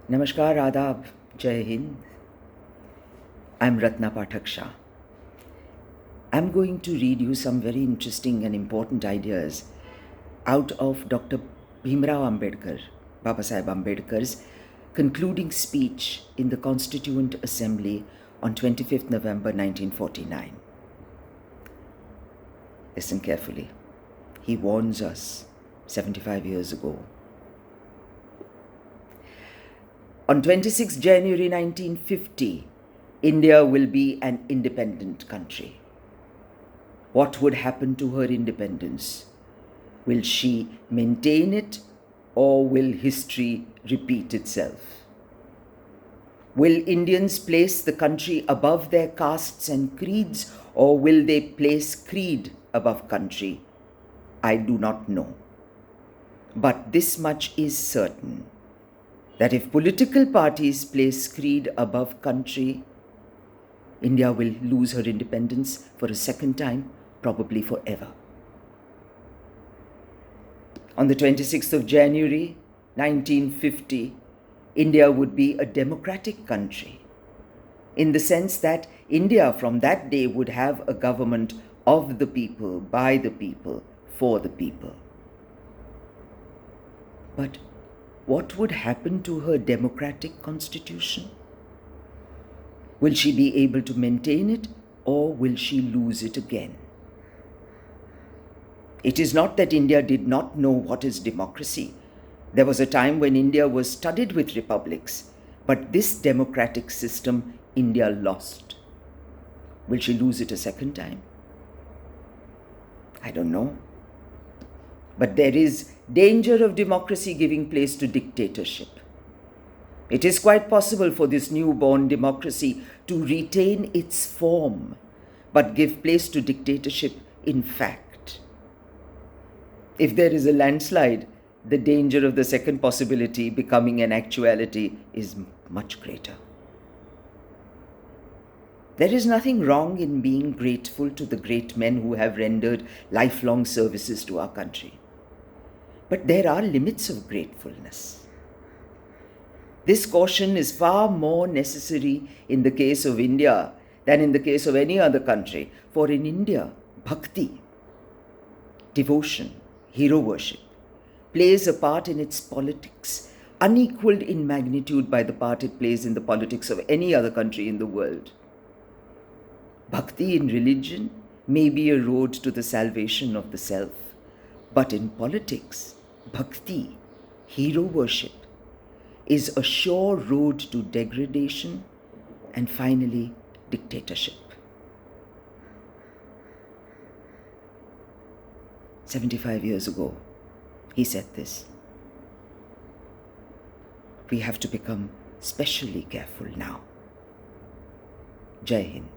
Namaskar, Adab, Jai Hind. I'm Ratna Shah. I'm going to read you some very interesting and important ideas out of Dr. Bhimrao Ambedkar, Baba Saheb Ambedkar's concluding speech in the Constituent Assembly on 25th November 1949. Listen carefully. He warns us 75 years ago. On 26 January 1950, India will be an independent country. What would happen to her independence? Will she maintain it, or will history repeat itself? Will Indians place the country above their castes and creeds, or will they place creed above country? I do not know. But this much is certain, that if political parties place creed above country, India will lose her independence for a second time, probably forever. On the 26th of January 1950, India would be a democratic country, in the sense that India from that day would have a government of the people, by the people, for the people. But what would happen to her democratic constitution? Will she be able to maintain it, or will she lose it again? It is not that India did not know what is democracy. There was a time when India was studded with republics, but this democratic system India lost. Will she lose it a second time? I don't know. But there is danger of democracy giving place to dictatorship. It is quite possible for this newborn democracy to retain its form, but give place to dictatorship in fact. If there is a landslide, the danger of the second possibility becoming an actuality is much greater. There is nothing wrong in being grateful to the great men who have rendered lifelong services to our country. But there are limits of gratefulness. This caution is far more necessary in the case of India than in the case of any other country. For in India, bhakti, devotion, hero worship, plays a part in its politics, unequaled in magnitude by the part it plays in the politics of any other country in the world. Bhakti in religion may be a road to the salvation of the self, but in politics, bhakti, hero worship, is a sure road to degradation and finally dictatorship. 75 years ago, he said this. We have to become specially careful now. Jai Hind.